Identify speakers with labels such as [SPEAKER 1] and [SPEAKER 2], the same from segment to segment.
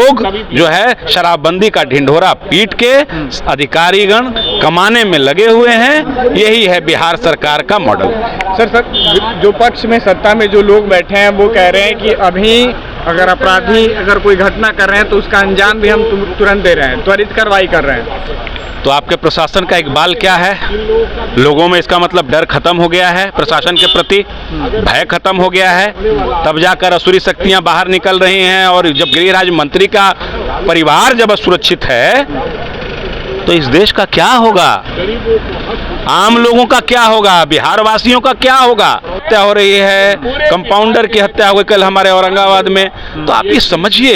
[SPEAKER 1] लोग जो है शराबबंदी का ढिंढोरा पीट के अधिकारीगण कमाने में लगे हुए हैं। यही है बिहार सरकार का मॉडल।
[SPEAKER 2] सर जो पक्ष में सत्ता में जो लोग बैठे हैं वो कह रहे हैं कि अभी अगर अपराधी अगर कोई घटना कर रहे हैं तो उसका अंजाम भी हम तुरंत दे रहे हैं, त्वरित कार्रवाई कर रहे हैं।
[SPEAKER 1] तो आपके प्रशासन का इकबाल क्या है? लोगों में इसका मतलब डर खत्म हो गया है, प्रशासन के प्रति भय खत्म हो गया है, तब जाकर असुरी शक्तियां बाहर निकल रही हैं। और जब गृह राज्य मंत्री का परिवार जब असुरक्षित है तो इस देश का क्या होगा? आम लोगों का क्या होगा? बिहार वासियों का क्या होगा? हत्या हो रही है, कंपाउंडर की हत्या हो गई कल हमारे औरंगाबाद में। तो आप ये समझिए,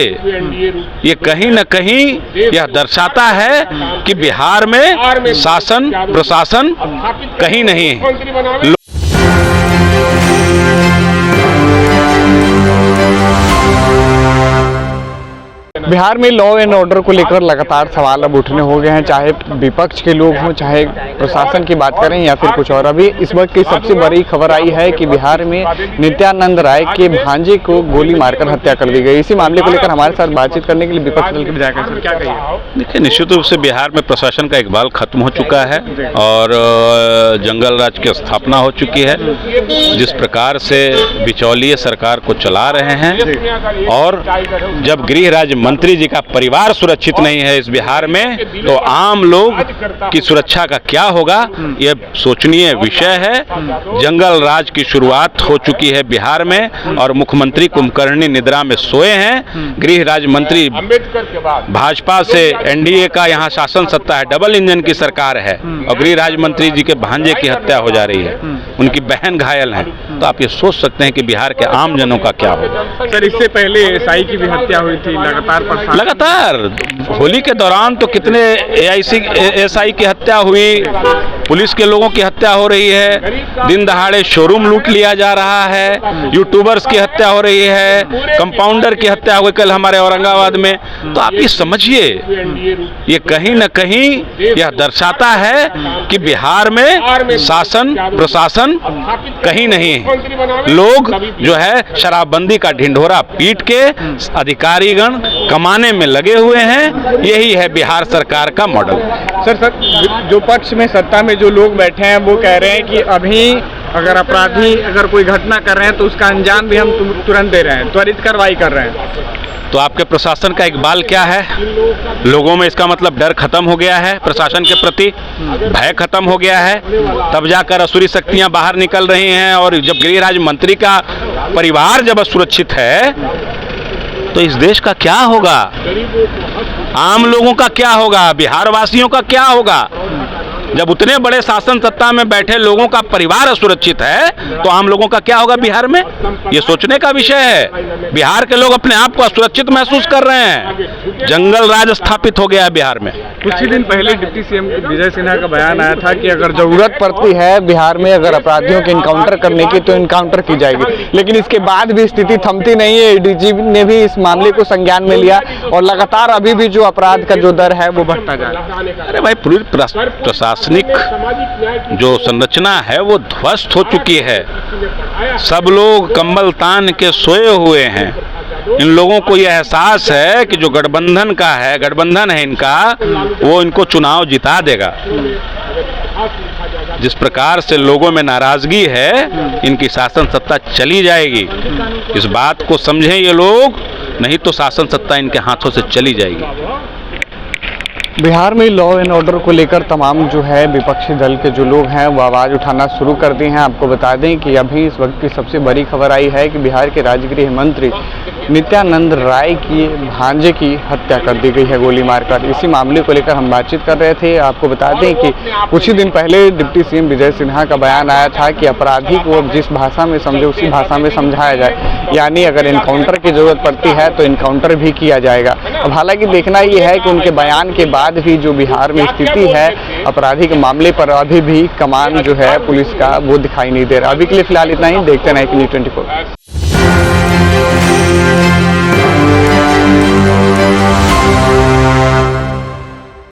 [SPEAKER 1] ये कहीं न कहीं यह दर्शाता है कि बिहार में शासन प्रशासन कहीं नहीं है।
[SPEAKER 2] बिहार में लॉ एंड ऑर्डर को लेकर लगातार सवाल अब उठने हो गए हैं, चाहे विपक्ष के लोग हों, चाहे प्रशासन की बात करें या फिर कुछ और। अभी इस वक्त की सबसे बड़ी खबर आई है कि बिहार में नित्यानंद राय के भांजे को गोली मारकर हत्या कर दी गई। इसी मामले को लेकर हमारे साथ बातचीत करने के लिए विपक्ष दल के विधायक सर क्या कहिए?
[SPEAKER 1] देखिए, निश्चित रूप से बिहार में प्रशासन का इकबाल खत्म हो चुका है और जंगल राज की स्थापना हो चुकी है। जिस प्रकार से बिचौलिए सरकार को चला रहे हैं और जब गृह राज्य मंत्री जी का परिवार सुरक्षित नहीं है इस बिहार में, तो आम लोग की सुरक्षा का क्या होगा, यह सोचनीय विषय है। जंगल राज की शुरुआत हो चुकी है बिहार में और मुख्यमंत्री कुंभकर्णी निद्रा में सोए हैं। गृह राज्य मंत्री भाजपा से एनडीए का यहाँ शासन सत्ता है, डबल इंजन की सरकार है और गृह राज्य मंत्री जी के भांजे की हत्या हो जा रही है, उनकी बहन घायल है। तो आप ये सोच सकते हैं कि बिहार के आम जनों का क्या होगा।
[SPEAKER 2] सर, इससे पहले एसआई की भी हत्या हुई थी
[SPEAKER 1] लगातार होली के दौरान तो कितने एसआई की हत्या हुई, पुलिस के लोगों की हत्या हो रही है, दिन दहाड़े शोरूम लूट लिया जा रहा है, यूट्यूबर्स की हत्या हो रही है, कंपाउंडर की हत्या हो गई कल हमारे औरंगाबाद में। तो आप ये समझिए, ये कहीं न कहीं यह दर्शाता है कि बिहार में शासन प्रशासन कहीं नहीं है। लोग जो है शराबबंदी का ढिंढोरा पीट के अधिकारीगण कमाने में लगे हुए हैं। यही है बिहार सरकार का मॉडल।
[SPEAKER 2] सर जो पक्ष में सत्ता में जो लोग बैठे हैं वो कह रहे हैं कि अभी अगर अपराधी अगर कोई घटना कर रहे हैं तो उसका अंजाम भी हम तुरंत दे रहे हैं, त्वरित कार्रवाई कर रहे हैं।
[SPEAKER 1] तो आपके प्रशासन का इकबाल क्या है? लोगों में इसका मतलब डर खत्म हो गया है, प्रशासन के प्रति भय खत्म हो गया है, तब जाकर असुरी शक्तियां बाहर निकल रही हैं। और जब गृह राज्य मंत्री का परिवार जब असुरक्षित है तो इस देश का क्या होगा? आम लोगों का क्या होगा? बिहार वासियों का क्या होगा? जब उतने बड़े शासन सत्ता में बैठे लोगों का परिवार असुरक्षित है तो आम लोगों का क्या होगा बिहार में? ये सोचने का विषय है। बिहार के लोग अपने आप को असुरक्षित महसूस कर रहे हैं। जंगल राज स्थापित हो गया है बिहार में।
[SPEAKER 2] कुछ ही दिन पहले डिप्टी सीएम विजय सिन्हा का बयान आया था कि अगर जरूरत पड़ती है बिहार में अगर अपराधियों के इनकाउंटर करने की तो इनकाउंटर की जाएगी, लेकिन इसके बाद भी स्थिति थमती नहीं है। एडीजी ने भी इस मामले को संज्ञान में लिया और लगातार अभी भी जो अपराध का जो दर है वो बढ़ता जा रहा है।
[SPEAKER 1] अरे भाई, पूरी प्रशासनिक जो संरचना है वो ध्वस्त हो चुकी है। सब लोग कंबल तान के सोए हुए हैं। इन लोगों को यह एहसास है कि जो गठबंधन है इनका, वो इनको चुनाव जिता देगा। जिस प्रकार से लोगों में नाराजगी है, इनकी शासन सत्ता चली जाएगी। इस बात को समझें ये लोग, नहीं तो शासन सत्ता इनके हाथों से चली जाएगी।
[SPEAKER 2] बिहार में लॉ एंड ऑर्डर को लेकर तमाम जो है विपक्षी दल के जो लोग हैं वो आवाज़ उठाना शुरू कर दी हैं। आपको बता दें कि अभी इस वक्त की सबसे बड़ी खबर आई है कि बिहार के राज्य गृह मंत्री नित्यानंद राय की भांजे की हत्या कर दी गई है गोली मारकर। इसी मामले को लेकर हम बातचीत कर रहे थे। आपको बता दें कि कुछ ही दिन पहले डिप्टी सीएम विजय सिन्हा का बयान आया था कि अपराधी को अब जिस भाषा में समझे उसी भाषा में समझाया जाए, यानी अगर इनकाउंटर की जरूरत पड़ती है तो इनकाउंटर भी किया जाएगा। अब हालांकि देखना ये है कि उनके बयान के बाद भी जो बिहार में स्थिति है अपराधी के मामले पर अभी भी कमान जो है पुलिस का वो दिखाई नहीं दे रहा। अभी के लिए फिलहाल इतना ही। देखते रहें कि News 24।